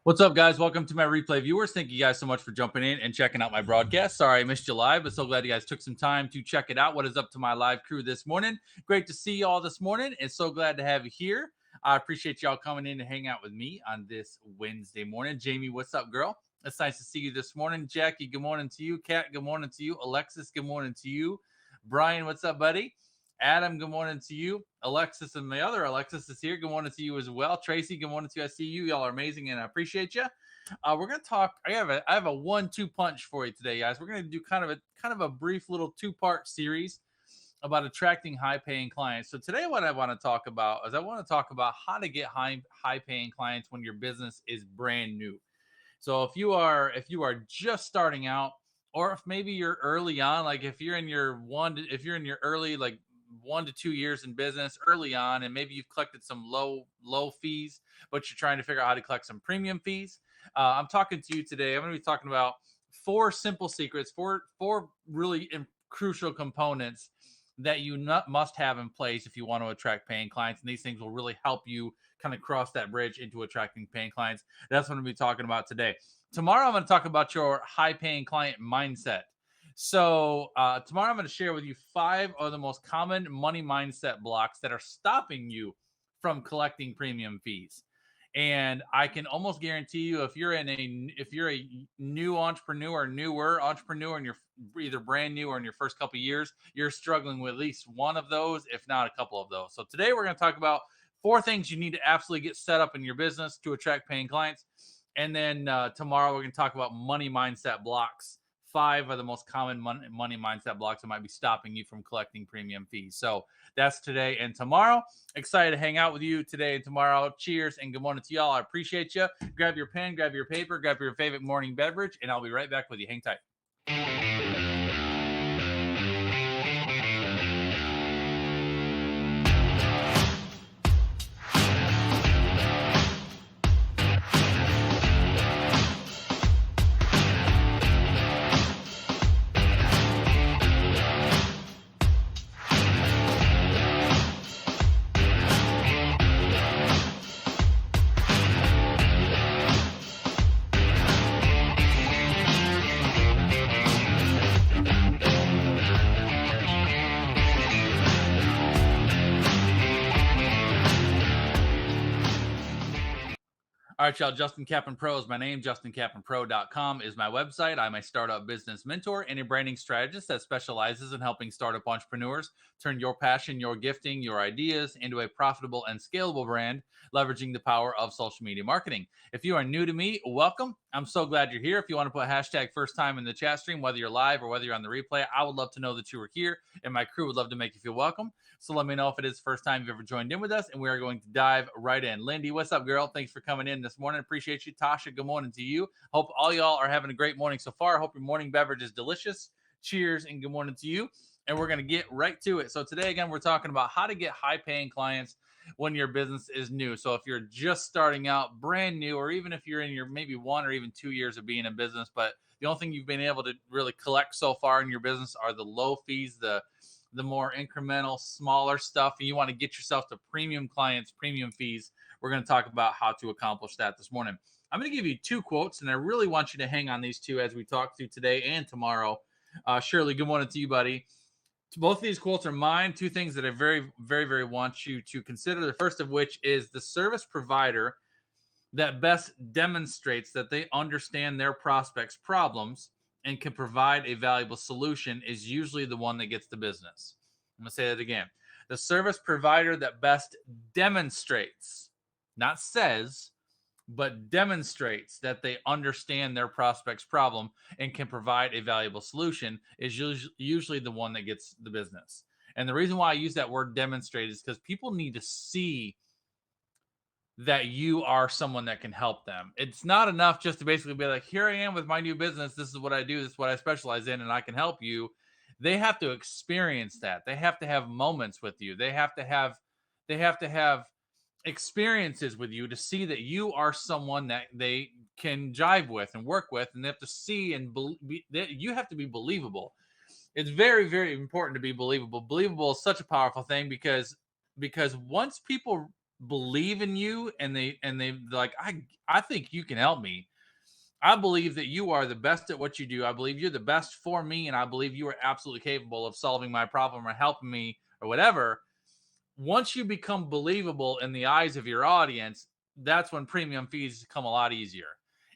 What's up, guys? Welcome to my replay viewers. Thank you guys so much for jumping in and checking out my broadcast. Sorry I missed you live, but so glad you guys took some time to check it out. What is up to my live crew this morning? Great to see you all this morning, and so glad to have you here. I appreciate y'all coming in to hang out with me on this Wednesday morning. Jamie, what's up, girl? It's nice to see you this morning. Jackie, good morning to you. Kat, good morning to you. Alexis, good morning to you. Brian, what's up, buddy? Adam, good morning to you. Alexis and my other Alexis is here. Good morning to you as well. Tracy, good morning to you. I see you. Y'all are amazing and I appreciate you. We're gonna talk. I have a 1-2 punch for you today, guys. We're gonna do kind of a brief little two-part series about attracting high-paying clients. So today, what I want to talk about is I want to talk about how to get high-paying clients when your business is brand new. So if you are just starting out, or if maybe you're early on, like if you're in your early like 1 to 2 years in business early on, and maybe you've collected some low fees, but you're trying to figure out how to collect some premium fees. I'm talking to you today. I'm going to be talking about four simple secrets, four really crucial components that you must have in place if you want to attract paying clients. And these things will really help you kind of cross that bridge into attracting paying clients. That's what I'm going to be talking about today. Tomorrow, I'm going to talk about your high paying client mindset. So, tomorrow, I'm going to share with you 5 of the most common money mindset blocks that are stopping you from collecting premium fees. And I can almost guarantee you, if you're a new entrepreneur or newer entrepreneur, and you're either brand new or in your first couple of years, you're struggling with at least one of those, if not a couple of those. So today we're going to talk about 4 things you need to absolutely get set up in your business to attract paying clients. And then tomorrow we're going to talk about money mindset blocks. 5 are the most common money mindset blocks that might be stopping you from collecting premium fees. So that's today and tomorrow. Excited to hang out with you today and tomorrow. Cheers and good morning to y'all. I appreciate you. Grab your pen, grab your paper, grab your favorite morning beverage, and I'll be right back with you. Hang tight. All right, y'all. Justin Kaplan Pro is my name. JustinKaplanPro.com is my website. I'm a startup business mentor and a branding strategist that specializes in helping startup entrepreneurs turn your passion, your gifting, your ideas into a profitable and scalable brand, leveraging the power of social media marketing. If you are new to me, welcome. I'm so glad you're here. If you want to put hashtag first time in the chat stream, whether you're live or whether you're on the replay, I would love to know that you were here, and my crew would love to make you feel welcome. So let me know if it is the first time you've ever joined in with us, and we are going to dive right in. Lindy, what's up, girl? Thanks for coming in this morning. Appreciate you. Tasha, good morning to you. Hope all y'all are having a great morning so far. Hope your morning beverage is delicious. Cheers and good morning to you. And we're going to get right to it. So today, again, we're talking about how to get high-paying clients when your business is new. So if you're just starting out, brand new, or even if you're in your maybe 1 or even 2 years of being in business, but the only thing you've been able to really collect so far in your business are the low fees, the more incremental, smaller stuff, and you want to get yourself to premium clients, premium fees, we're going to talk about how to accomplish that this morning. I'm going to give you 2 quotes, and I really want you to hang on these 2 as we talk through today and tomorrow. Shirley, good morning to you, buddy. Both of these quotes are mine. 2 things that I very, very, very want you to consider. The first of which is the service provider that best demonstrates that they understand their prospects' problems and can provide a valuable solution is usually the one that gets the business. I'm going to say that again. The service provider that best demonstrates, not says, but demonstrates that they understand their prospect's problem and can provide a valuable solution is usually the one that gets the business. And the reason why I use that word demonstrate is because people need to see that you are someone that can help them. It's not enough just to basically be like, here I am with my new business. This is what I do. This is what I specialize in, and I can help you. They have to experience that. They have to have moments with you. They have to have experiences with you to see that you are someone that they can jive with and work with, and they have to see you have to be believable. It's very, very important to be believable. Believable is such a powerful thing because once people believe in you and they like, I think you can help me. I believe that you are the best at what you do. I believe you're the best for me, and I believe you are absolutely capable of solving my problem or helping me or whatever. Once you become believable in the eyes of your audience, that's when premium fees come a lot easier.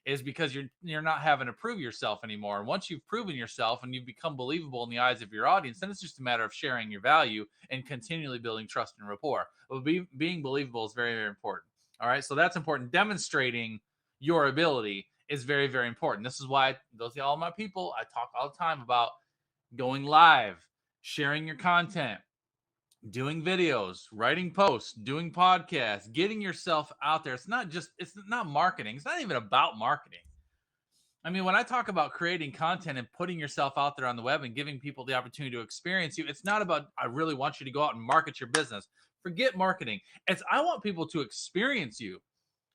Is because you're not having to prove yourself anymore. And once you've proven yourself and you've become believable in the eyes of your audience, then it's just a matter of sharing your value and continually building trust and rapport. But being believable is very, very important. All right, so that's important. Demonstrating your ability is very, very important. This is why those are all my people. I talk all the time about going live, sharing your content, doing videos, writing posts, doing podcasts, getting yourself out there. It's not marketing. It's not even about marketing. I mean, when I talk about creating content and putting yourself out there on the web and giving people the opportunity to experience you, it's not about, I really want you to go out and market your business. Forget marketing. I want people to experience you.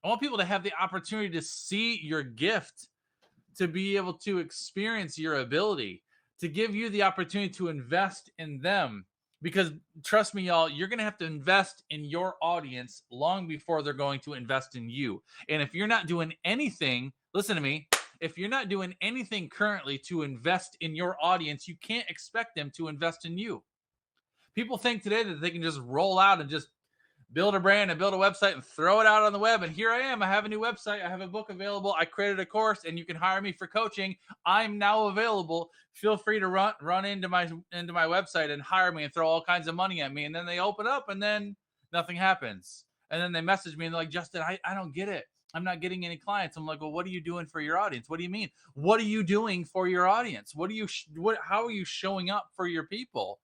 I want people to have the opportunity to see your gift, to be able to experience your ability, to give you the opportunity to invest in them. Because trust me, y'all, you're going to have to invest in your audience long before they're going to invest in you. And if you're not doing anything, listen to me, if you're not doing anything currently to invest in your audience, you can't expect them to invest in you. People think today that they can just roll out and just build a brand and build a website and throw it out on the web. And here I am. I have a new website. I have a book available. I created a course and you can hire me for coaching. I'm now available. Feel free to run into my website and hire me and throw all kinds of money at me. And then they open up and then nothing happens. And then they message me and they're like, Justin, I don't get it. I'm not getting any clients. I'm like, well, what are you doing for your audience? What do you mean? What are you doing for your audience? How are you showing up for your people?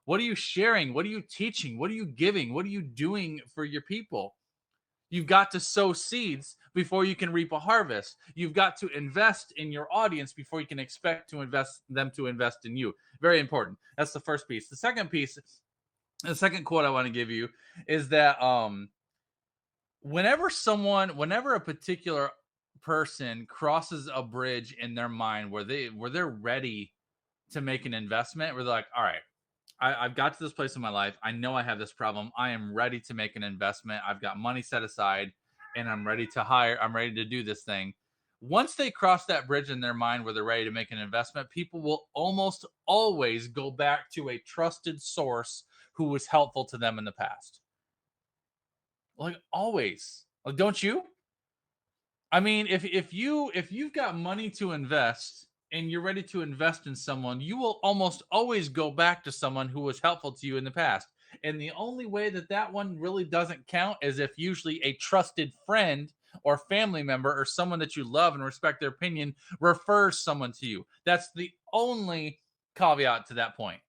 What are you sharing? What are you teaching? What are you giving? What are you doing for your people? You've got to sow seeds before you can reap a harvest. You've got to invest in your audience before you can expect to invest in you. Very important. That's the first piece. The second piece, the second quote I want to give you is that whenever a particular person crosses a bridge in their mind where they're ready to make an investment, where they're like, all right, I've got to this place in my life. I know I have this problem. I am ready to make an investment. I've got money set aside and I'm ready to hire. I'm ready to do this thing. Once they cross that bridge in their mind where they're ready to make an investment, people will almost always go back to a trusted source who was helpful to them in the past. Like always. Like, don't you? I mean, if you've got money to invest and you're ready to invest in someone, you will almost always go back to someone who was helpful to you in the past. And the only way that one really doesn't count is if usually a trusted friend or family member or someone that you love and respect their opinion refers someone to you. That's the only caveat to that point.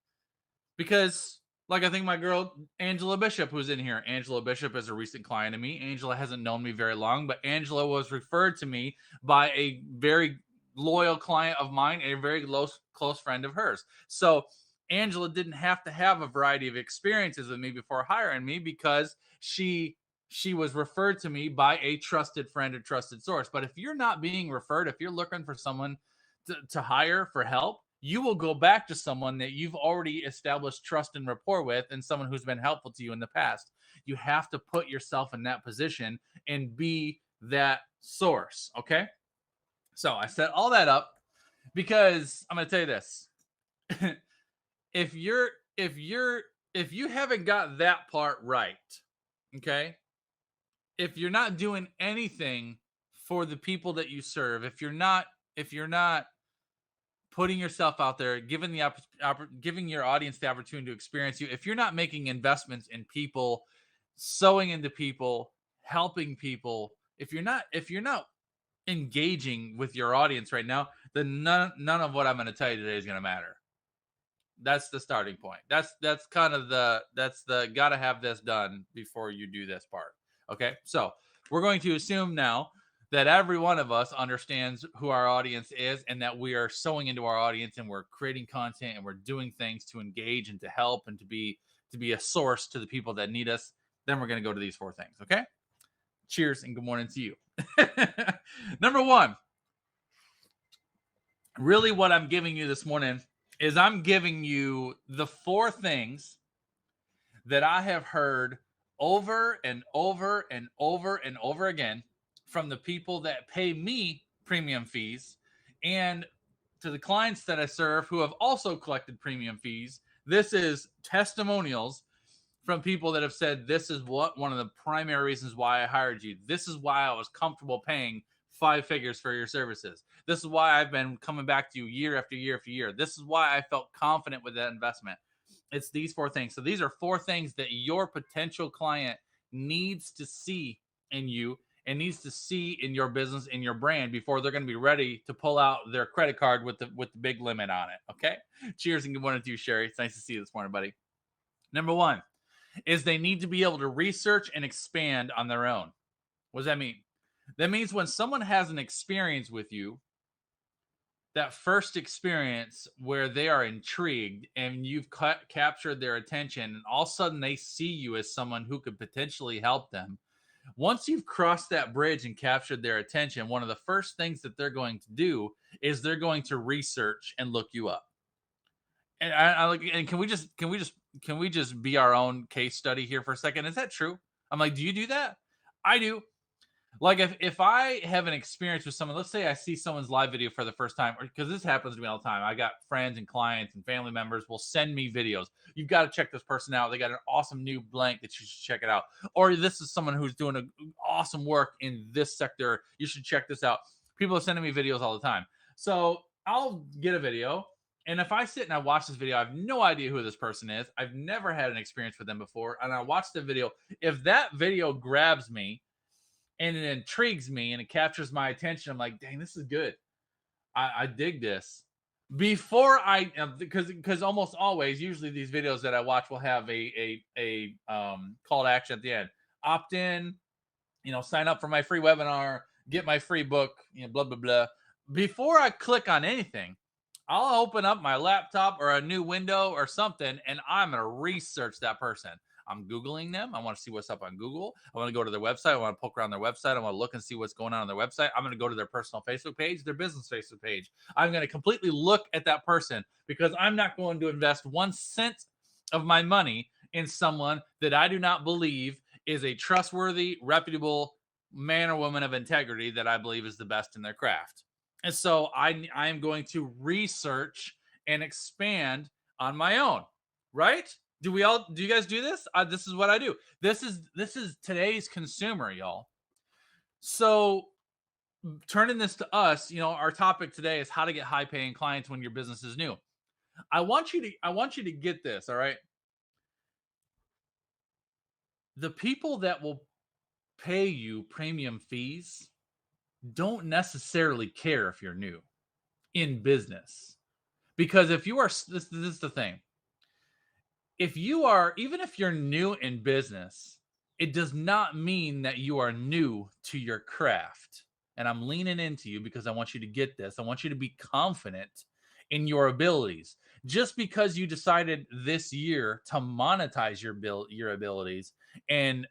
Because like, I think my girl Angela Bishop, who's in here, Angela Bishop is a recent client of me. Angela hasn't known me very long, but Angela was referred to me by a very loyal client of mine and a very close friend of hers. So Angela didn't have to have a variety of experiences with me before hiring me, because she was referred to me by a trusted friend or trusted source. But if you're not being referred, if you're looking for someone to hire for help, you will go back to someone that you've already established trust and rapport with, and someone who's been helpful to you in the past. You have to put yourself in that position and be that source. Okay. So I set all that up because I'm going to tell you this. if you haven't got that part right, okay, if you're not doing anything for the people that you serve, if you're not putting yourself out there, giving your audience the opportunity to experience you, if you're not making investments in people, sowing into people, helping people, if you're not engaging with your audience right now, then none of what I'm going to tell you today is going to matter. That's the starting point. That's kind of the got to have this done before you do this part. Okay, so we're going to assume now that every one of us understands who our audience is, and that we are sowing into our audience, and we're creating content, and we're doing things to engage and to help and to be a source to the people that need us. Then we're going to go to these 4 things. Okay. Cheers and good morning to you. Number 1, really what I'm giving you this morning is I'm giving you the 4 things that I have heard over and over and over and over again from the people that pay me premium fees and to the clients that I serve who have also collected premium fees. This is testimonials from people that have said, this is what one of the primary reasons why I hired you. This is why I was comfortable paying 5 figures for your services. This is why I've been coming back to you year after year after year. This is why I felt confident with that investment. It's these 4 things. So these are 4 things that your potential client needs to see in you and needs to see in your business, in your brand, before they're going to be ready to pull out their credit card with the big limit on it. Okay. Cheers and good morning to you, Sherry. It's nice to see you this morning, buddy. Number 1 is they need to be able to research and expand on their own. What does that mean? That means when someone has an experience with you, that first experience where they are intrigued and you've captured their attention, and all of a sudden they see you as someone who could potentially help them. Once you've crossed that bridge and captured their attention, one of the first things that they're going to do is they're going to research and look you up. And I like, and can we just be our own case study here for a second? Is that true? I'm like, do you do that? I do. Like if I have an experience with someone, let's say I see someone's live video for the first time, or because this happens to me all the time. I got friends and clients and family members will send me videos. You've got to check this person out. They got an awesome new blank that you should check it out. Or this is someone who's doing awesome work in this sector. You should check this out. People are sending me videos all the time. So I'll get a video. And if I sit and I watch this video, I have no idea who this person is. I've never had an experience with them before. And I watch the video. If that video grabs me, and it intrigues me and it captures my attention, I'm like, dang, this is good. I dig this. Before I, because almost always, usually these videos that I watch will have a call to action at the end. Opt in, sign up for my free webinar, get my free book, blah blah blah. Before I click on anything, I'll open up my laptop or a new window or something, and I'm gonna research that person. I'm Googling them. I want to see what's up on Google. I want to go to their website. I want to poke around their website. I want to look and see what's going on their website. I'm going to go to their personal Facebook page, their business Facebook page. I'm going to completely look at that person because I'm not going to invest 1 cent of my money in someone that I do not believe is a trustworthy, reputable man or woman of integrity that I believe is the best in their craft. And so I am going to research and expand on my own, right? Do you guys do this? This is what I do. This is today's consumer, y'all. So turning this to us, our topic today is how to get high paying clients when your business is new. I want you to get this, all right? The people that will pay you premium fees don't necessarily care if you're new in business. Because if you are, this is the thing. Even if you're new in business, it does not mean that you are new to your craft. And I'm leaning into you because I want you to get this. I want you to be confident in your abilities. Just because you decided this year to monetize your abilities and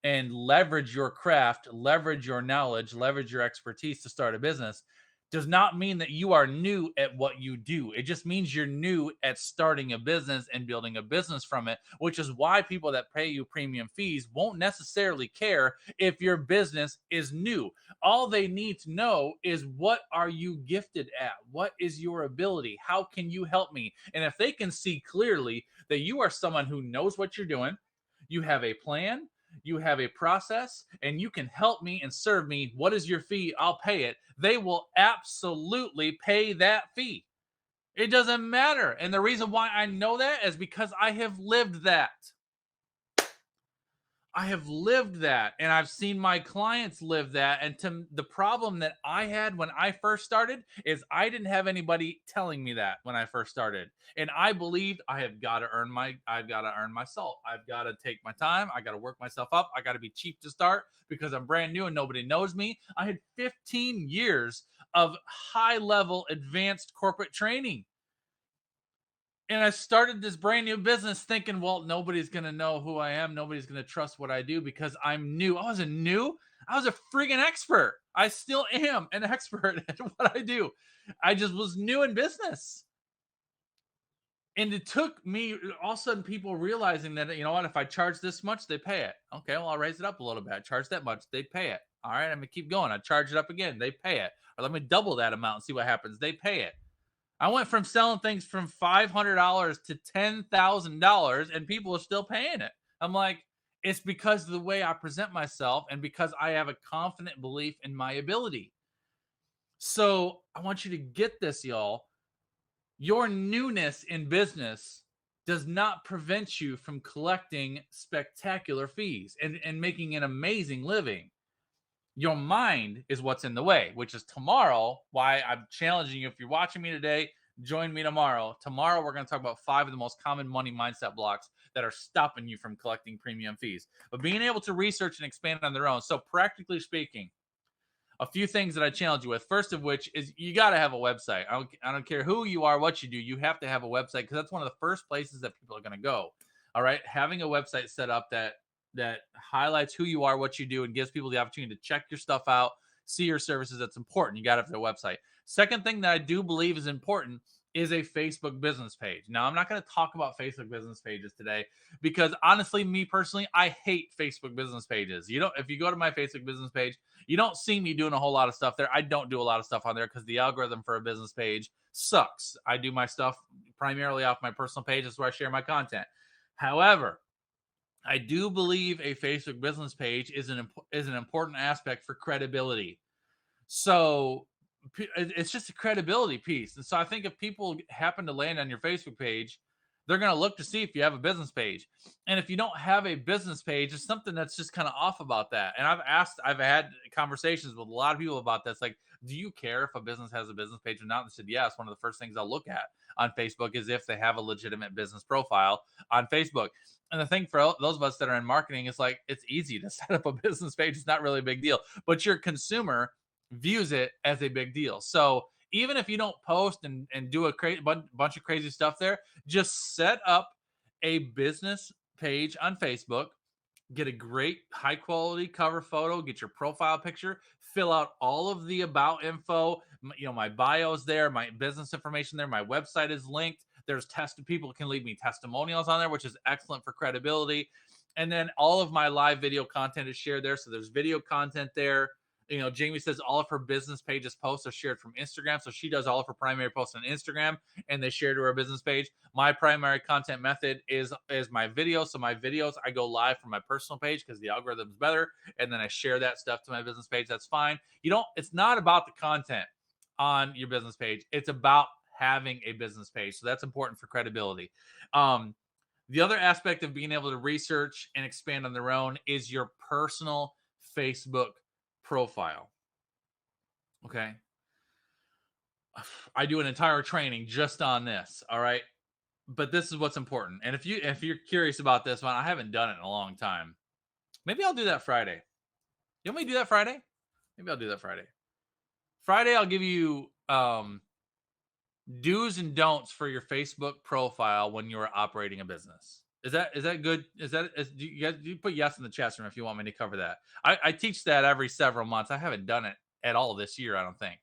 leverage your craft, leverage your knowledge, leverage your expertise to start a business does not mean that you are new at what you do. It just means you're new at starting a business and building a business from it, which is why people that pay you premium fees won't necessarily care if your business is new. All they need to know is, what are you gifted at? What is your ability? How can you help me? And if they can see clearly that you are someone who knows what you're doing, you have a plan, you have a process, and you can help me and serve me. What is your fee? I'll pay it. They will absolutely pay that fee. It doesn't matter. And the reason why I know that is because I have lived that. I have lived that, and I've seen my clients live that. And the problem that I had when I first started is I didn't have anybody telling me that when I first started. And I believed I've got to earn my salt. I've got to take my time. I got to work myself up. I got to be cheap to start because I'm brand new and nobody knows me. I had 15 years of high level advanced corporate training. And I started this brand new business thinking, well, nobody's going to know who I am. Nobody's going to trust what I do because I'm new. I was a friggin' expert. I still am an expert at what I do. I just was new in business. And it took me all of a sudden people realizing that, you know what, if I charge this much, they pay it. Okay, well, I'll raise it up a little bit. I charge that much, they pay it. All right, I'm gonna keep going. I charge it up again, they pay it. Or let me double that amount and see what happens. They pay it. I went from selling things from $500 to $10,000 and people are still paying it. I'm like, it's because of the way I present myself and because I have a confident belief in my ability. So I want you to get this, y'all. Your newness in business does not prevent you from collecting spectacular fees and making an amazing living. Your mind is what's in the way, which is tomorrow. Why I'm challenging you. If you're watching me today, join me tomorrow. Tomorrow, we're going to talk about 5 of the most common money mindset blocks that are stopping you from collecting premium fees. But being able to research and expand on their own. So, practically speaking, a few things that I challenge you with. First of which is you got to have a website. I don't care who you are, what you do. You have to have a website because that's one of the first places that people are going to go. All right, having a website set up that highlights who you are, what you do, and gives people the opportunity to check your stuff out, see your services. That's important. You got to have a website. Second thing that I do believe is important is a Facebook business page. Now, I'm not going to talk about Facebook business pages today because honestly, me personally, I hate Facebook business pages. You don't, if you go to my Facebook business page, you don't see me doing a whole lot of stuff there. I don't do a lot of stuff on there because the algorithm for a business page sucks. I do my stuff primarily off my personal page. That's where I share my content. However, I do believe a Facebook business page is an important aspect for credibility. So it's just a credibility piece. And so I think if people happen to land on your Facebook page, they're going to look to see if you have a business page. And if you don't have a business page, there's something that's just kind of off about that. And I've had conversations with a lot of people about this. Like, do you care if a business has a business page or not? And they said, yes. One of the first things I'll look at on Facebook is if they have a legitimate business profile on Facebook. And the thing for those of us that are in marketing is like, it's easy to set up a business page. It's not really a big deal, but your consumer views it as a big deal. So even if you don't post and do a bunch of crazy stuff there, just set up a business page on Facebook, get a great high quality cover photo, get your profile picture, fill out all of the about info. You know, my bio's there, my business information there, my website is linked. There's people can leave me testimonials on there, which is excellent for credibility. And then all of my live video content is shared there. So there's video content there. You know, Jamie says all of her business pages posts are shared from Instagram. So she does all of her primary posts on Instagram and they share to her business page. My primary content method is my videos. So my videos, I go live from my personal page because the algorithm's better. And then I share that stuff to my business page. That's fine. It's not about the content on your business page. It's about having a business page. So that's important for credibility. The other aspect of being able to research and expand on their own is your personal Facebook profile. Okay. I do an entire training just on this. All right. But this is what's important. And if you're curious about this one, I haven't done it in a long time. Maybe I'll do that Friday. You want me to do that Friday? Maybe I'll do that Friday. Friday, I'll give you do's and don'ts for your Facebook profile when you're operating a business. Is that good? Do you put yes in the chat room if you want me to cover that? I teach that every several months. I haven't done it at all this year, I don't think.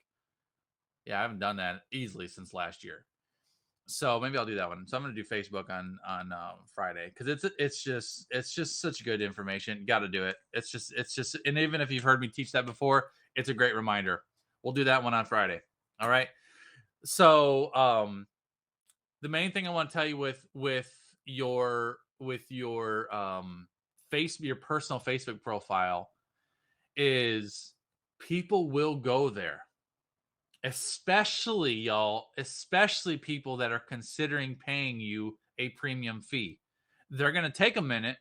Yeah, I haven't done that easily since last year. So maybe I'll do that one. So I'm going to do Facebook on Friday because it's just such good information. Got to do it. It's just and even if you've heard me teach that before, it's a great reminder. We'll do that one on Friday. All right. So the main thing I want to tell you with your your personal Facebook profile is people will go there. Especially people that are considering paying you a premium fee. They're going to take a minute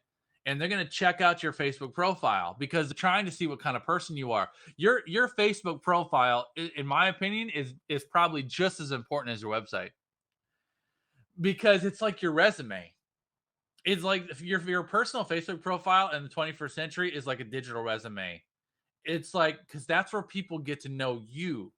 and they're going to check out your Facebook profile because they're trying to see what kind of person you are. Your Facebook profile, in my opinion, is probably just as important as your website because it's like your resume. It's like if your personal Facebook profile in the 21st century is like a digital resume. It's like because that's where people get to know you.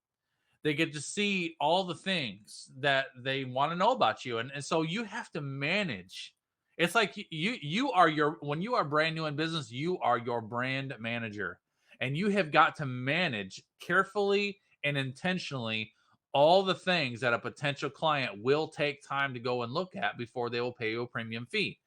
They get to see all the things that they want to know about you. And so you have to manage. It's like when you are brand new in business, you are your brand manager. And you have got to manage carefully and intentionally all the things that a potential client will take time to go and look at before they will pay you a premium fee.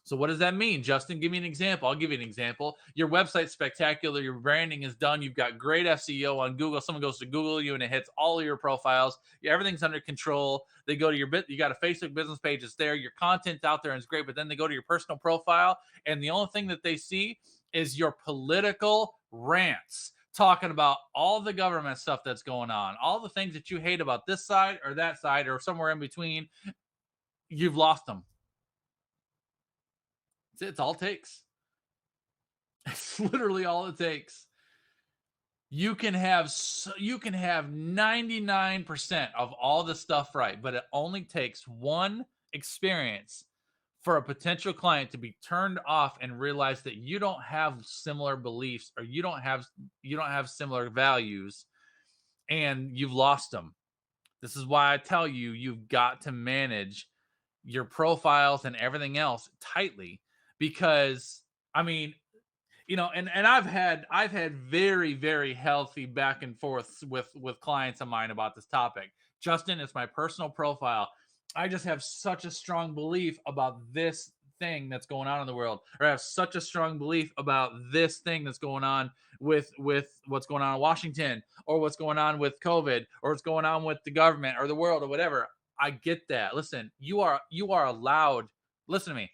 So what does that mean? Justin, give me an example. I'll give you an example. Your website's spectacular. Your branding is done. You've got great SEO on Google. Someone goes to Google you and it hits all of your profiles. Everything's under control. They go to your bit. You got a Facebook business page. It's there. Your content's out there and it's great. But then they go to your personal profile and the only thing that they see is your political rants talking about all the government stuff that's going on, all the things that you hate about this side or that side or somewhere in between. You've lost them. It's all it takes. It's literally all it takes. You can have 99% of all the stuff right, but it only takes one experience for a potential client to be turned off and realize that you don't have similar beliefs or you don't have similar values and you've lost them. This is why I tell you you've got to manage your profiles and everything else tightly, because I mean, and I've had very, very healthy back and forth with clients of mine about this topic. Justin, it's my personal profile. I just have such a strong belief about this thing that's going on in the world, or I have such a strong belief about this thing that's going on with what's going on in Washington, or what's going on with COVID, or what's going on with the government or the world or whatever. I get that. Listen, you are allowed. Listen to me.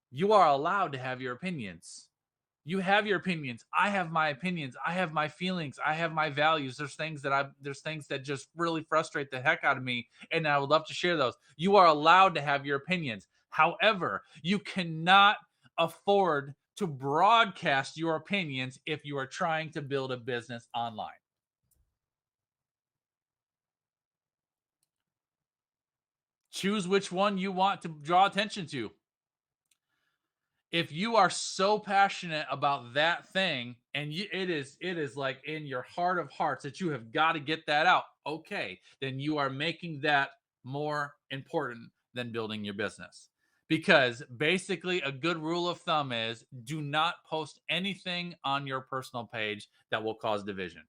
You are allowed to have your opinions. You have your opinions. I have my opinions. I have my feelings. I have my values. There's things that just really frustrate the heck out of me, and I would love to share those. You are allowed to have your opinions. However, you cannot afford to broadcast your opinions if you are trying to build a business online. Choose which one you want to draw attention to. If you are so passionate about that thing and it is like in your heart of hearts that you have got to get that out, okay, then you are making that more important than building your business. Because basically a good rule of thumb is do not post anything on your personal page that will cause division.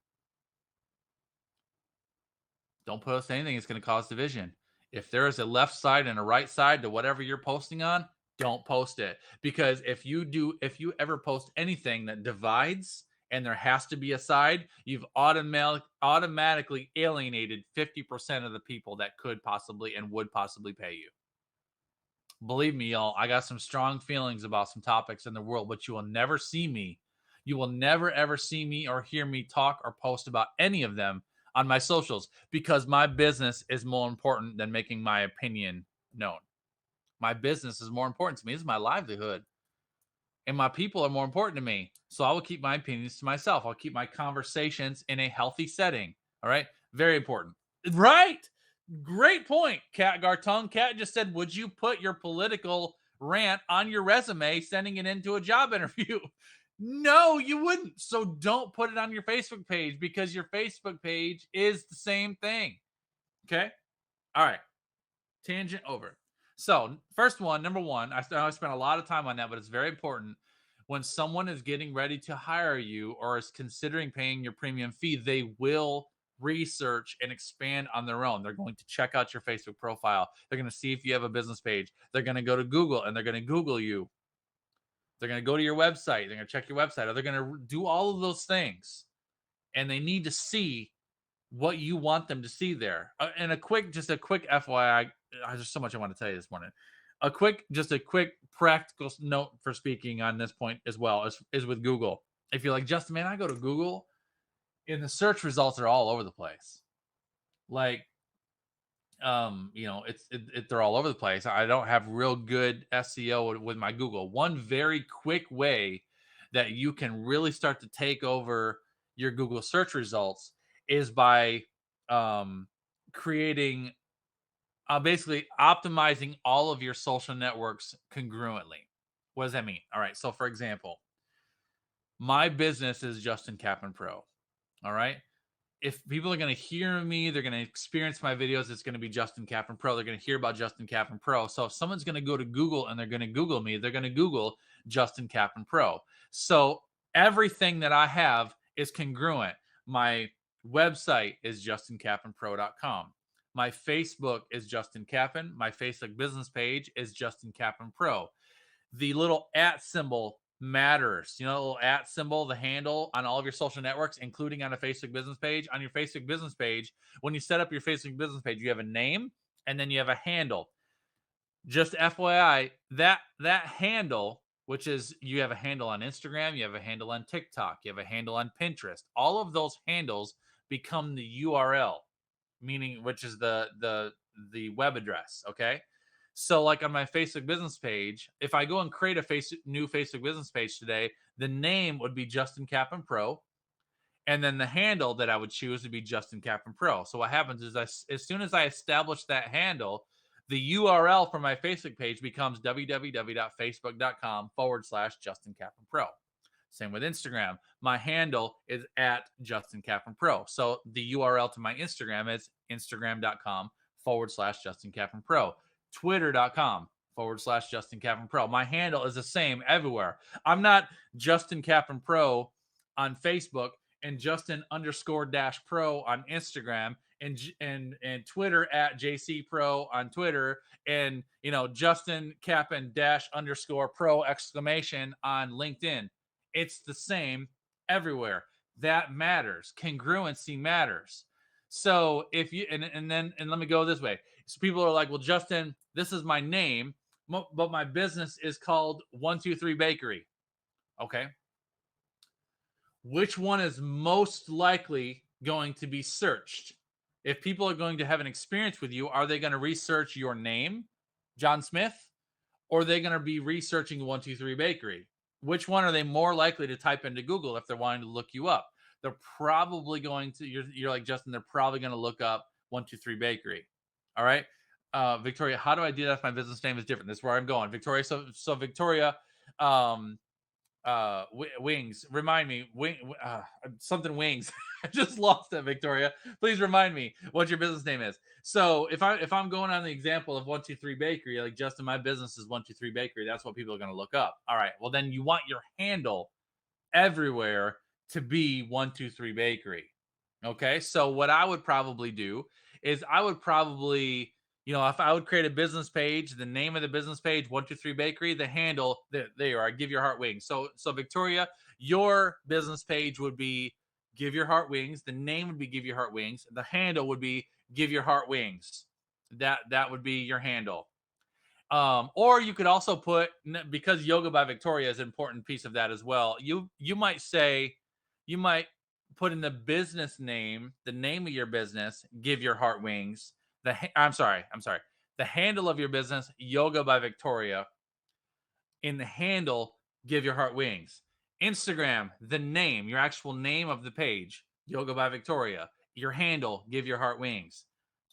Don't post anything that's going to cause division. If there is a left side and a right side to whatever you're posting on, don't post it. Because if you ever post anything that divides and there has to be a side, you've automatically alienated 50% of the people that could possibly and would possibly pay you. Believe me, y'all, I got some strong feelings about some topics in the world, but you will never see me. You will never ever see me or hear me talk or post about any of them on my socials, because my business is more important than making my opinion known. My business is more important to me. This is my livelihood. And my people are more important to me. So I will keep my opinions to myself. I'll keep my conversations in a healthy setting. All right. Very important. Right. Great point, Kat Gartung. Kat just said, would you put your political rant on your resume sending it into a job interview? No, you wouldn't. So don't put it on your Facebook page, because your Facebook page is the same thing. Okay. All right. Tangent over. So first one, number one, I spent a lot of time on that, but it's very important. When someone is getting ready to hire you or is considering paying your premium fee, they will research and expand on their own. They're going to check out your Facebook profile. They're going to see if you have a business page. They're going to go to Google and they're going to Google you. They're going to go to your website. They're going to check your website. Or they're going to do all of those things. And they need to see what you want them to see there. And a quick FYI, there's so much I want to tell you this morning. A quick practical note for speaking on this point as well is with Google. If you're like, Justin, man, I go to Google and the search results are all over the place. Like, they're all over the place. I don't have real good SEO with my Google. One very quick way that you can really start to take over your Google search results is by creating, basically optimizing all of your social networks congruently. What does that mean? All right. So for example, my business is Justin Kaplan Pro. All right. If people are going to hear me, they're going to experience my videos, it's going to be Justin Kaplan Pro. They're going to hear about Justin Kaplan Pro. So if someone's going to go to Google and they're going to Google me, they're going to Google Justin Kaplan Pro. So everything that I have is congruent. My Website is justincappenpro.com. My Facebook is Justin Cappen. My Facebook business page is Justin Cappen Pro. The little at symbol matters. You know, the little at symbol, the handle on all of your social networks, including on a Facebook business page. On your Facebook business page, when you set up your Facebook business page, you have a name and then you have a handle. Just FYI, that handle, which is, you have a handle on Instagram, you have a handle on TikTok, you have a handle on Pinterest. All of those handles become the URL, meaning, which is the web address. Okay. So like on my Facebook business page, if I go and create a new Facebook business page today, the name would be Justin Cappen Pro. And then the handle that I would choose would be Justin Cappen Pro. So what happens is, as soon as I establish that handle, the URL for my Facebook page becomes www.facebook.com/Justin Cappen Pro. Same with Instagram. My handle is at Justin Cappen Pro. So the URL to my Instagram is instagram.com/Justin Cappen Pro. Twitter.com/Justin Cappen Pro. My handle is the same everywhere. I'm not Justin Cappen Pro on Facebook and Justin_-pro on Instagram, and Twitter at JC Pro on Twitter, and Justin Cappen _pro exclamation on LinkedIn. It's the same everywhere. That matters. Congruency matters. So if you and let me go this way. So people are like, well, Justin, this is my name, but my business is called 123 Bakery. Okay. Which one is most likely going to be searched? If people are going to have an experience with you, are they going to research your name, John Smith, or are they going to be researching 123 Bakery? Which one are they more likely to type into Google if they're wanting to look you up? They're probably going to, you're like, Justin, they're probably going to look up 123 Bakery. All right. Victoria, how do I do that if my business name is different? That's where I'm going. Victoria. So Victoria, wings, remind me, something wings. I just lost it, Victoria. Please remind me what your business name is. So if I'm going on the example of 123 Bakery, like, Justin, my business is 123 Bakery, that's what people are going to look up. All right, well, then you want your handle everywhere to be 123 Bakery. Okay, so what I would probably do is I would probably, if I would create a business page, the name of the business page, 123 Bakery, the handle, there you are, Give Your Heart Wings. So Victoria, your business page would be Give Your Heart Wings. The name would be Give Your Heart Wings. The handle would be Give Your Heart Wings. That would be your handle. Or you could also put, because Yoga by Victoria is an important piece of that as well. You might put in the business name, the name of your business, Give Your Heart Wings. I'm sorry. The handle of your business, Yoga by Victoria. In the handle, Give Your Heart Wings. Instagram, the name, your actual name of the page, Yoga by Victoria. Your handle, Give Your Heart Wings.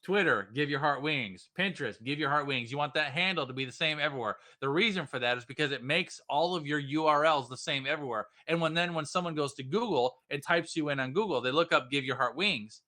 Twitter, Give Your Heart Wings. Pinterest, Give Your Heart Wings. You want that handle to be the same everywhere. The reason for that is because it makes all of your URLs the same everywhere. And when someone goes to Google and types you in on Google, they look up Give Your Heart Wings.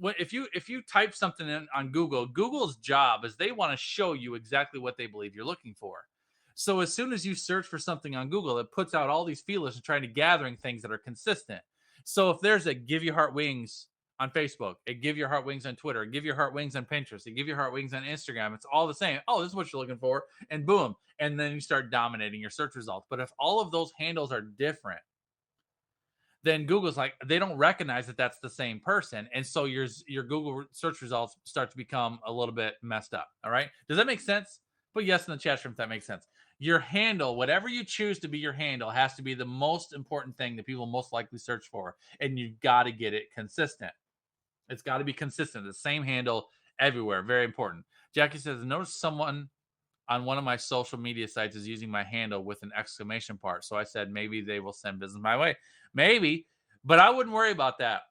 If you type something in on Google, Google's job is they want to show you exactly what they believe you're looking for. So as soon as you search for something on Google, it puts out all these feelers and trying to gathering things that are consistent. So if there's a Give Your Heart Wings on Facebook, a Give Your Heart Wings on Twitter, Give Your Heart Wings on Pinterest, a Give Your Heart Wings on Instagram, it's all the same. Oh, this is what you're looking for, and boom, and then you start dominating your search results. But if all of those handles are different, then Google's like, they don't recognize that that's the same person, and so your Google search results start to become a little bit messed up. All right, does that make sense? Put yes in the chat room if that makes sense. Your handle, whatever you choose to be your handle, has to be the most important thing that people most likely search for, and you've got to get it consistent. It's got to be consistent, the same handle everywhere. Very important. Jackie says, notice someone on one of my social media sites is using my handle with an exclamation part. So I said, maybe they will send business my way. Maybe, but I wouldn't worry about that.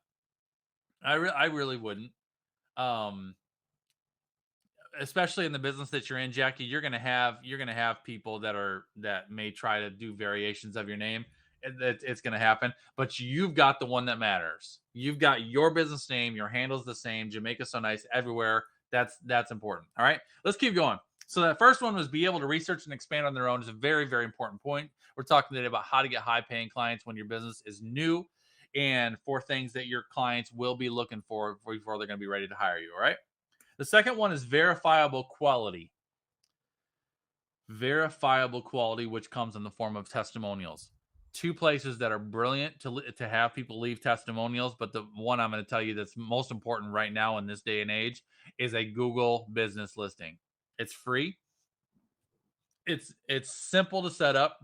I really wouldn't. Especially in the business that you're in, Jackie, you're gonna have people that may try to do variations of your name. It's gonna happen, but you've got the one that matters. You've got your business name, your handle's the same. Jamaica So Nice everywhere. That's important. All right, let's keep going. So that first one was be able to research and expand on their own is a very, very important point. We're talking today about how to get high paying clients when your business is new. and for things that your clients will be looking for before they're going to be ready to hire you. All right. The second one is verifiable quality. Verifiable quality, which comes in the form of testimonials. Two places that are brilliant to have people leave testimonials, but the one I'm going to tell you that's most important right now in this day and age is a Google business listing. It's free. It's simple to set up.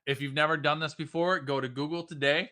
If you've never done this before, go to Google today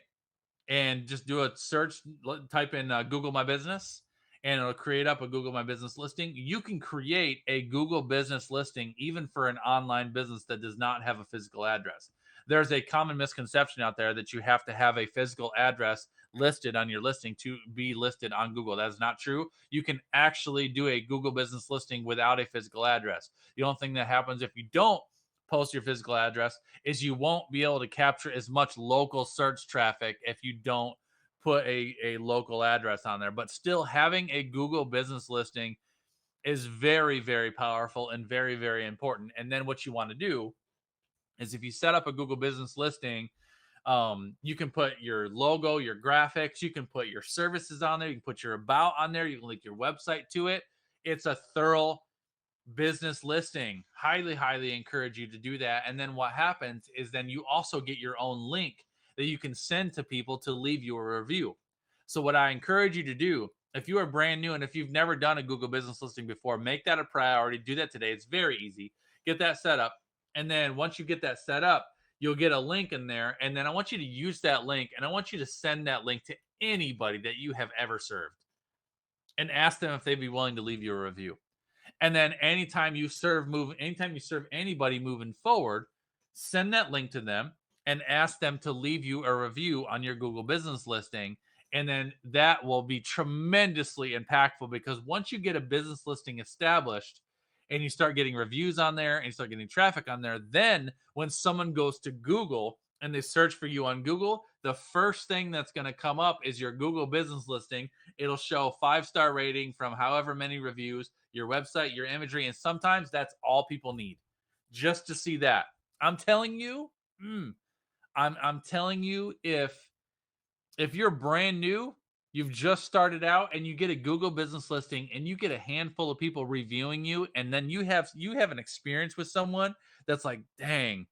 and just do a search, type in Google My Business, and it'll create up a Google My Business listing. You can create a Google business listing even for an online business that does not have a physical address. There's a common misconception out there that you have to have a physical address listed on your listing to be listed on Google. That is not true. You can actually do a Google business listing without a physical address. The only thing that happens if you don't post your physical address is you won't be able to capture as much local search traffic if you don't put a local address on there. But still, having a Google business listing is very, very powerful and very, very important. And then what you want to do is if you set up a Google business listing, you can put your logo, your graphics, you can put your services on there, you can put your about on there, you can link your website to it. It's a thorough business listing. Highly encourage you to do that. And then what happens is then you also get your own link that you can send to people to leave you a review. So what I encourage you to do, if you are brand new and if you've never done a Google business listing before, make that a priority. Do that today. It's very easy. Get that set up. And then once you get that set up, you'll get a link in there. And then I want you to use that link and I want you to send that link to anybody that you have ever served and ask them if they'd be willing to leave you a review. And then anytime you serve anybody moving forward, send that link to them and ask them to leave you a review on your Google business listing. And then that will be tremendously impactful because once you get a business listing established and you start getting reviews on there and you start getting traffic on there, then when someone goes to Google and they search for you on Google, the first thing that's going to come up is your Google business listing. It'll show 5-star rating from however many reviews, your website, your imagery, and sometimes that's all people need just to see that. I'm telling you, I'm telling you, if you're brand new, you've just started out and you get a Google business listing and you get a handful of people reviewing you, and then you have an experience with someone that's like, dang,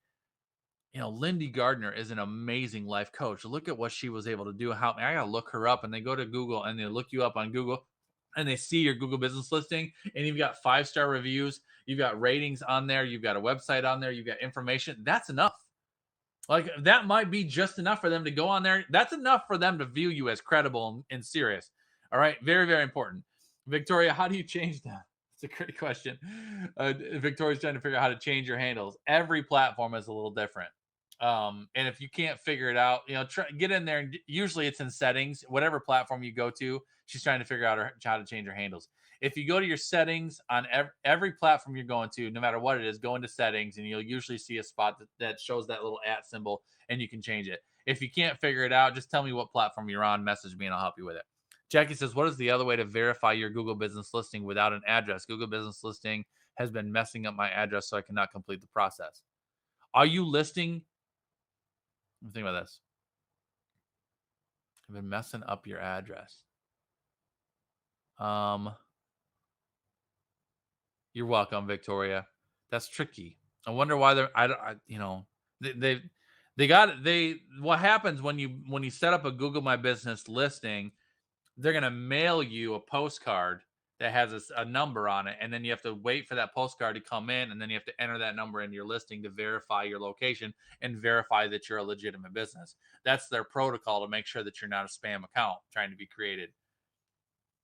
Lindy Gardner is an amazing life coach. Look at what she was able to do. I gotta look her up. And they go to Google and they look you up on Google and they see your Google business listing and you've got 5-star reviews, you've got ratings on there, you've got a website on there, you've got information. That's enough. Like that might be just enough for them to go on there. That's enough for them to view you as credible and serious. All right. Very, very important. Victoria, how do you change that? It's a great question. Victoria's trying to figure out how to change your handles. Every platform is a little different. And if you can't figure it out, get in there. And usually it's in settings, whatever platform you go to. She's trying to figure out how to change her handles. If you go to your settings on every platform you're going to, no matter what it is, go into settings and you'll usually see a spot that shows that little @ symbol and you can change it. If you can't figure it out, just tell me what platform you're on, message me and I'll help you with it. Jackie says, what is the other way to verify your Google business listing without an address? Google business listing has been messing up my address, so I cannot complete the process. Are you listing? Think about this. I've been messing up your address. You're welcome, Victoria. That's tricky. I wonder why what happens when you set up a Google My Business listing, they're going to mail you a postcard that has a number on it. And then you have to wait for that postcard to come in. And then you have to enter that number in your listing to verify your location and verify that you're a legitimate business. That's their protocol to make sure that you're not a spam account trying to be created.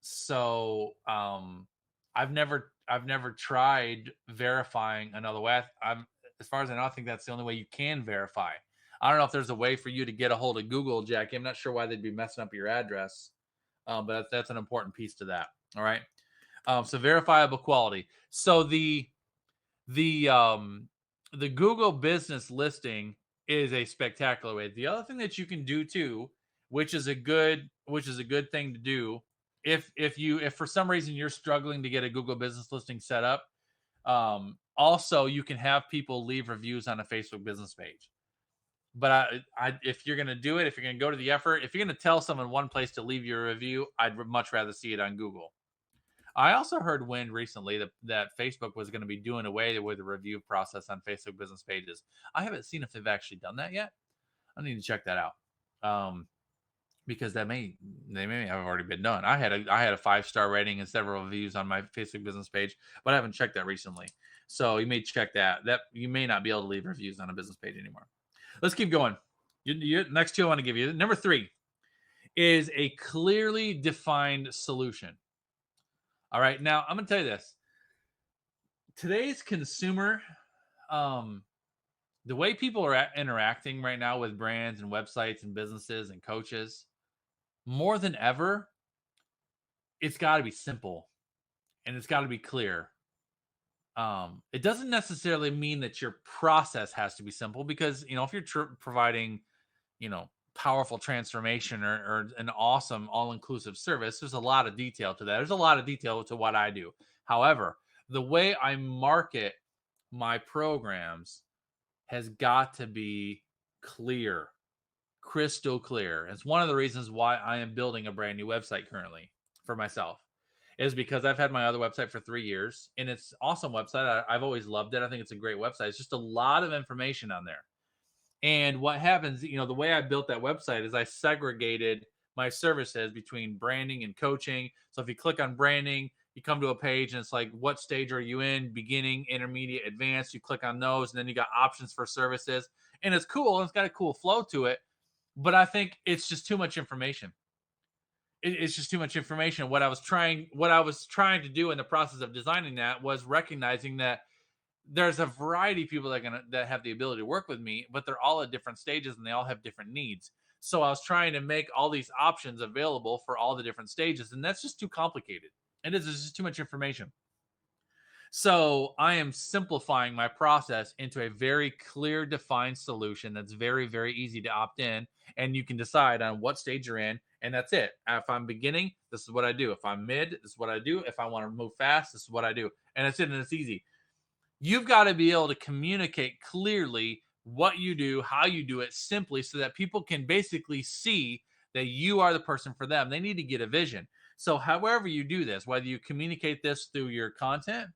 So I've never tried verifying another way. As far as I know, I think that's the only way you can verify. I don't know if there's a way for you to get a hold of Google, Jackie. I'm not sure why they'd be messing up your address. But that's an important piece to that. All right. So verifiable quality. So the Google business listing is a spectacular way. The other thing that you can do too, which is a good thing to do, if for some reason you're struggling to get a Google business listing set up, also you can have people leave reviews on a Facebook business page. But if you're going to do it, if you're going to go to the effort, if you're going to tell someone one place to leave your review, I'd much rather see it on Google. I also heard wind recently that Facebook was going to be doing away with the review process on Facebook business pages. I haven't seen if they've actually done that yet. I need to check that out. Because they may have already been done. I had a 5-star rating and several reviews on my Facebook business page, but I haven't checked that recently. So you may check that. That you may not be able to leave reviews on a business page anymore. Let's keep going. Next two I want to give you. Number 3 is a clearly defined solution. All right. Now I'm going to tell you this. Today's consumer, the way people are interacting right now with brands and websites and businesses and coaches, more than ever, it's got to be simple and it's got to be clear. It doesn't necessarily mean that your process has to be simple, because if you're providing powerful transformation or an awesome all-inclusive service, there's a lot of detail to that. There's a lot of detail to what I do. However, the way I market my programs has got to be clear, crystal clear. It's one of the reasons why I am building a brand new website currently for myself, is because I've had my other website for 3 years and it's an awesome website. I've always loved it. I think it's a great website. It's just a lot of information on there. And what happens, the way I built that website is I segregated my services between branding and coaching. So if you click on branding, you come to a page and it's like, what stage are you in? Beginning, intermediate, advanced. You click on those, and then you got options for services. And it's cool. It's got a cool flow to it. But I think it's just too much information. It's just too much information. What I was trying to do in the process of designing that was recognizing that there's a variety of people that have the ability to work with me, but they're all at different stages and they all have different needs. So I was trying to make all these options available for all the different stages, and that's just too complicated. It's just too much information. So I am simplifying my process into a very clear, defined solution that's very, very easy to opt in. And you can decide on what stage you're in, and that's it. If I'm beginning, this is what I do. If I'm mid, this is what I do. If I want to move fast, this is what I do. And that's it, and it's easy. You've got to be able to communicate clearly what you do, how you do it, simply, so that people can basically see that you are the person for them. They need to get a vision. So however you do this, whether you communicate this through your content,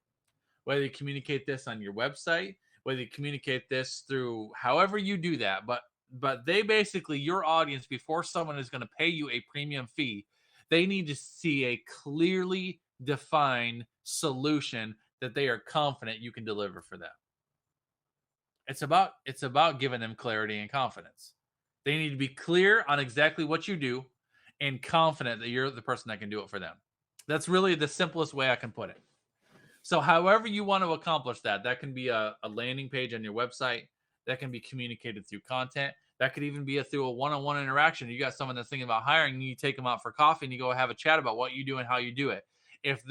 whether you communicate this on your website, whether you communicate this through however you do that, but they basically, your audience, before someone is going to pay you a premium fee, they need to see a clearly defined solution that they are confident you can deliver for them. It's about giving them clarity and confidence. They need to be clear on exactly what you do and confident that you're the person that can do it for them. That's really the simplest way I can put it. So however you want to accomplish that can be a landing page on your website. That can be communicated through content. That could even be through a one-on-one interaction. You got someone that's thinking about hiring, and you take them out for coffee and you go have a chat about what you do and how you do it. If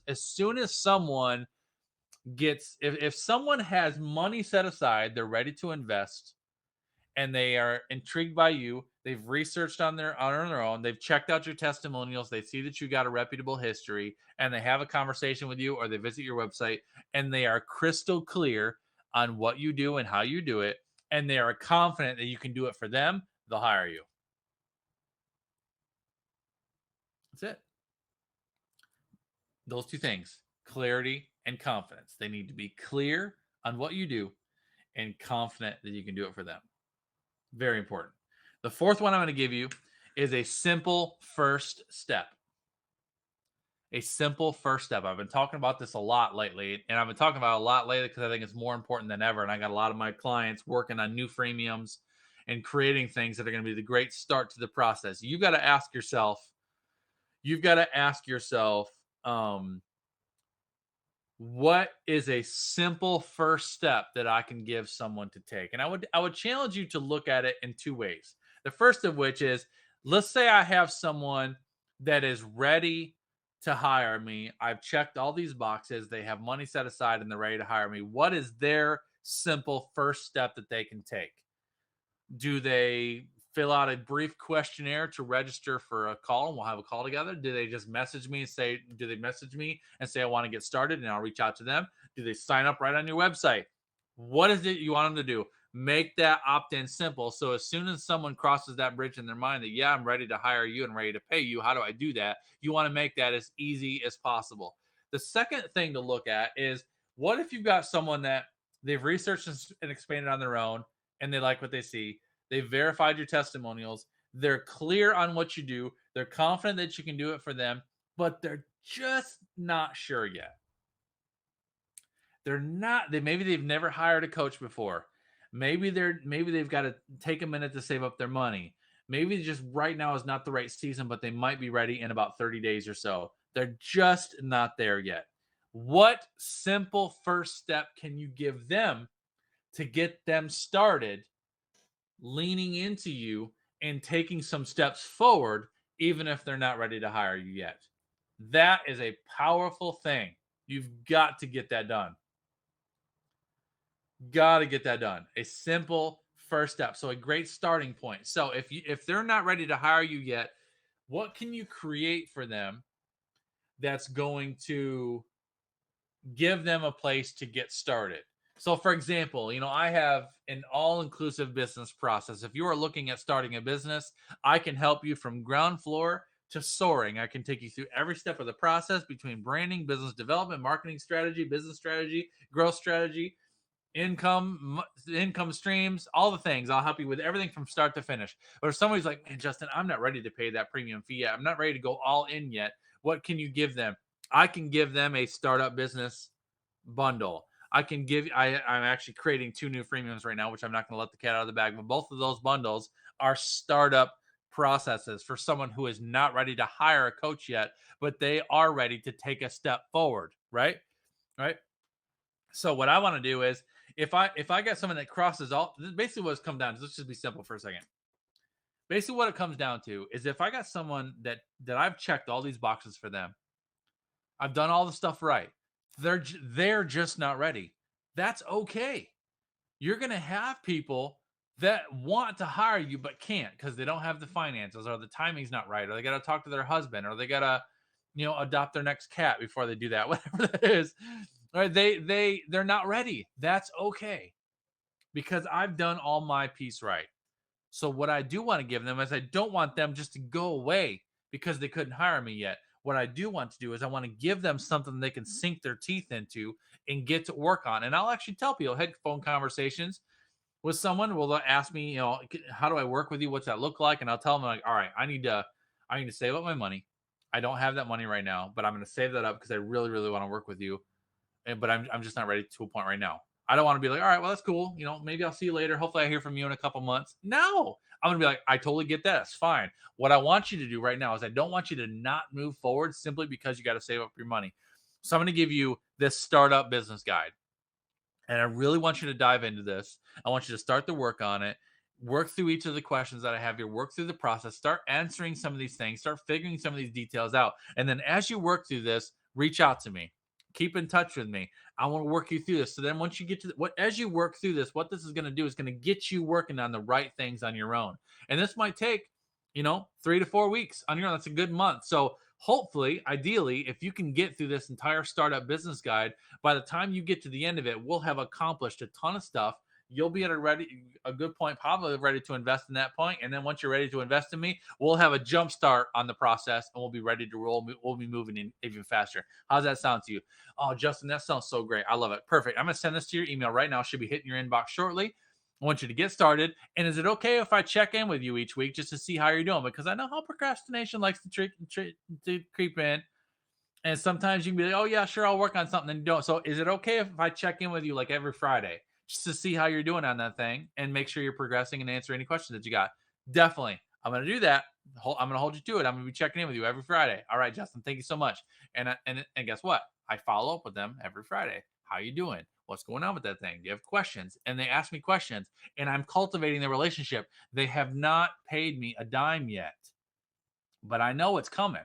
as soon as someone if someone has money set aside, they're ready to invest, and they are intrigued by you, they've researched on their own, they've checked out your testimonials, they see that you got a reputable history, and they have a conversation with you, or they visit your website, and they are crystal clear on what you do and how you do it, and they are confident that you can do it for them, they'll hire you. That's it. Those two things, clarity and confidence. They need to be clear on what you do and confident that you can do it for them. Very important. The fourth one I'm going to give you is a simple first step. A simple first step. I've been talking about this a lot lately, and I've been talking about it a lot lately because I think it's more important than ever. And I got a lot of my clients working on new freemiums and creating things that are going to be the great start to the process. You've got to ask yourself, what is a simple first step that I can give someone to take? And I would challenge you to look at it in two ways. The first of which is, let's say I have someone that is ready to hire me. I've checked all these boxes. They have money set aside and they're ready to hire me. What is their simple first step that they can take? Do they fill out a brief questionnaire to register for a call, and we'll have a call together? Do they just message me and say, I want to get started, and I'll reach out to them? Do they sign up right on your website? What is it you want them to do? Make that opt-in simple. So as soon as someone crosses that bridge in their mind that, yeah, I'm ready to hire you and ready to pay you, how do I do that? You want to make that as easy as possible. The second thing to look at is, what if you've got someone that they've researched and expanded on their own and they like what they see? They've verified your testimonials. They're clear on what you do. They're confident that you can do it for them, but they're just not sure yet. They're not, maybe they've never hired a coach before. Maybe they've got to take a minute to save up their money. Maybe just right now is not the right season, but they might be ready in about 30 days or so. They're just not there yet. What simple first step can you give them to get them started leaning into you and taking some steps forward, even if they're not ready to hire you yet? That is a powerful thing. You've got to get that done. Got to get that done. A simple first step. So a great starting point. So if they're not ready to hire you yet, what can you create for them that's going to give them a place to get started? So for example, I have an all-inclusive business process. If you are looking at starting a business, I can help you from ground floor to soaring. I can take you through every step of the process between branding, business development, marketing strategy, business strategy, growth strategy, income streams, all the things. I'll help you with everything from start to finish. But if somebody's like, man, Justin, I'm not ready to pay that premium fee yet, I'm not ready to go all in yet, what can you give them? I can give them a startup business bundle. I'm actually creating 2 new freemiums right now, which I'm not going to let the cat out of the bag, but both of those bundles are startup processes for someone who is not ready to hire a coach yet, but they are ready to take a step forward, right? So what I want to do is, if I get someone that crosses all, basically what it's come down to, let's just be simple for a second. Basically what it comes down to is, if I got someone that I've checked all these boxes for them, I've done all the stuff right, they're just not ready. That's okay. You're going to have people that want to hire you but can't because they don't have the finances, or the timing's not right, or they got to talk to their husband, or they got to adopt their next cat before they do that, whatever that is. Right? They're not ready. That's okay, because I've done all my piece right. So what I do want to give them is, I don't want them just to go away because they couldn't hire me yet. What I do want to do is, I want to give them something they can sink their teeth into and get to work on. And I'll actually tell people, had phone conversations with someone, will ask me, how do I work with you? What's that look like? And I'll tell them, like, all right, I need to save up my money. I don't have that money right now, but I'm going to save that up because I really, really want to work with you. But I'm just not ready to a point right now. I don't want to be like, all right, well, that's cool. Maybe I'll see you later. Hopefully I hear from you in a couple months. No, I'm going to be like, I totally get that. It's fine. What I want you to do right now is, I don't want you to not move forward simply because you got to save up your money. So I'm going to give you this startup business guide. And I really want you to dive into this. I want you to start the work on it, work through each of the questions that I have here, work through the process, start answering some of these things, start figuring some of these details out. And then as you work through this, reach out to me. Keep in touch with me. I want to work you through this. So then once you get to as you work through this, what this is going to do is going to get you working on the right things on your own. And this might take, 3 to 4 weeks on your own. That's a good month. So hopefully, ideally, if you can get through this entire startup business guide, by the time you get to the end of it, we'll have accomplished a ton of stuff. You'll be at a good point, probably ready to invest in that point. And then once you're ready to invest in me, we'll have a jump start on the process, and we'll be ready to roll. We'll be moving in even faster. How's that sound to you? Oh, Justin, that sounds so great. I love it. Perfect. I'm going to send this to your email right now. It should be hitting your inbox shortly. I want you to get started. And is it okay if I check in with you each week just to see how you're doing? Because I know how procrastination likes to creep in. And sometimes you can be like, oh, yeah, sure, I'll work on something, and you don't. So is it okay if I check in with you like every Friday just to see how you're doing on that thing and make sure you're progressing and answer any questions that you got? Definitely. I'm going to do that. I'm going to hold you to it. I'm going to be checking in with you every Friday. All right, Justin, thank you so much. And guess what? I follow up with them every Friday. How you doing? What's going on with that thing? Do you have questions? And they ask me questions, and I'm cultivating the relationship. They have not paid me a dime yet, but I know it's coming.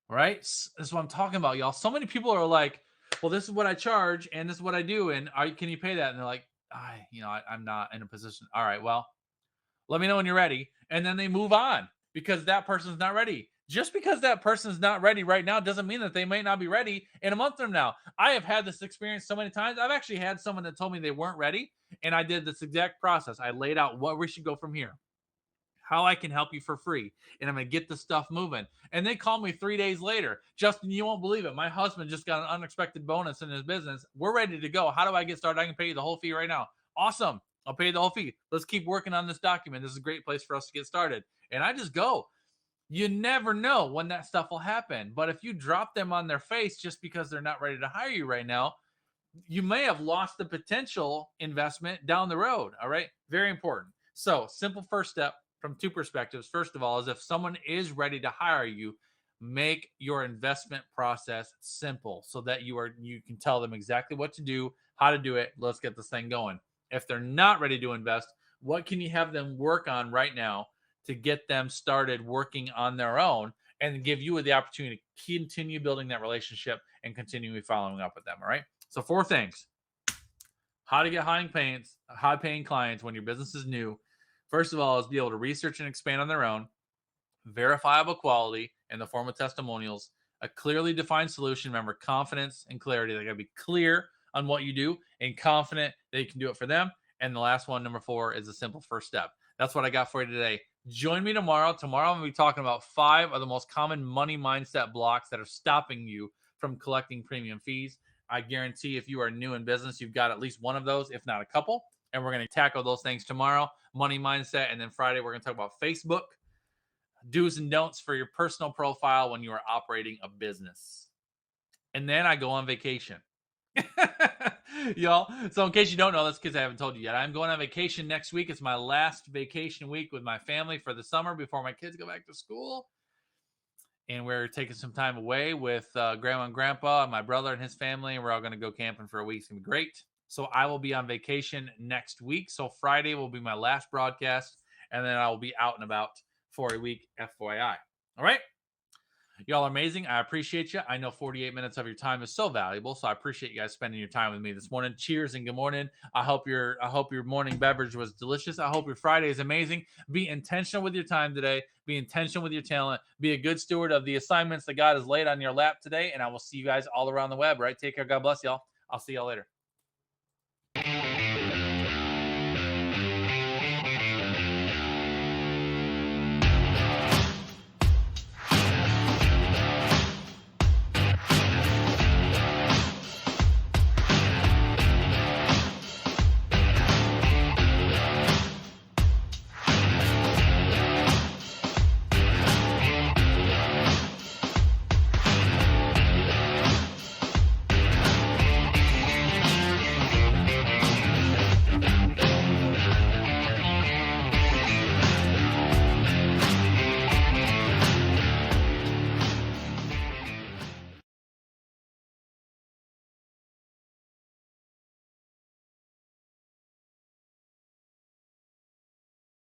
Right? That's what I'm talking about, y'all. So many people are like, well, this is what I charge and this is what I do. And can you pay that? And they're like, I'm not in a position. All right, well, let me know when you're ready. And then they move on because that person's not ready. Just because that person's not ready right now doesn't mean that they might not be ready in a month from now. I have had this experience so many times. I've actually had someone that told me they weren't ready, And I did this exact process. I laid out what we should go from here, how I can help you for free, and I'm gonna get the stuff moving. And they called me 3 days later. Justin, you won't believe it. My husband just got an unexpected bonus in his business. We're ready to go. How do I get started? I can pay you the whole fee right now. Awesome. I'll pay you the whole fee. Let's keep working on this document. This is a great place for us to get started. And I just go. You never know when that stuff will happen. But if you drop them on their face just because they're not ready to hire you right now, you may have lost the potential investment down the road. All right. Very important. So, simple first step from two perspectives. First of all, is if someone is ready to hire you, make your investment process simple so that you can tell them exactly what to do, how to do it. Let's get this thing going. If they're not ready to invest, what can you have them work on right now to get them started working on their own and give you the opportunity to continue building that relationship and continuing following up with them? All right. So 4 things: how to get high-paying clients when your business is new. First of all, is be able to research and expand on their own, verifiable quality in the form of testimonials, a clearly defined solution. Remember, confidence and clarity. They got to be clear on what you do and confident that you can do it for them. And the last one, number 4, is a simple first step. That's what I got for you today. Join me tomorrow. Tomorrow, I'm going to be talking about 5 of the most common money mindset blocks that are stopping you from collecting premium fees. I guarantee if you are new in business, you've got at least one of those, if not a couple. And we're going to tackle those things tomorrow, money mindset. And then Friday, we're going to talk about Facebook, do's and don'ts for your personal profile when you are operating a business. And then I go on vacation. Y'all. So in case you don't know, that's because I haven't told you yet. I'm going on vacation next week. It's my last vacation week with my family for the summer before my kids go back to school. And we're taking some time away with grandma and grandpa and my brother and his family. And we're all going to go camping for a week. It's going to be great. So I will be on vacation next week. So Friday will be my last broadcast. And then I will be out and about for a week, FYI. All right. Y'all are amazing. I appreciate you. I know 48 minutes of your time is so valuable. So I appreciate you guys spending your time with me this morning. Cheers and good morning. I hope your morning beverage was delicious. I hope your Friday is amazing. Be intentional with your time today. Be intentional with your talent. Be a good steward of the assignments that God has laid on your lap today. And I will see you guys all around the web, right? Take care. God bless y'all. I'll see y'all later.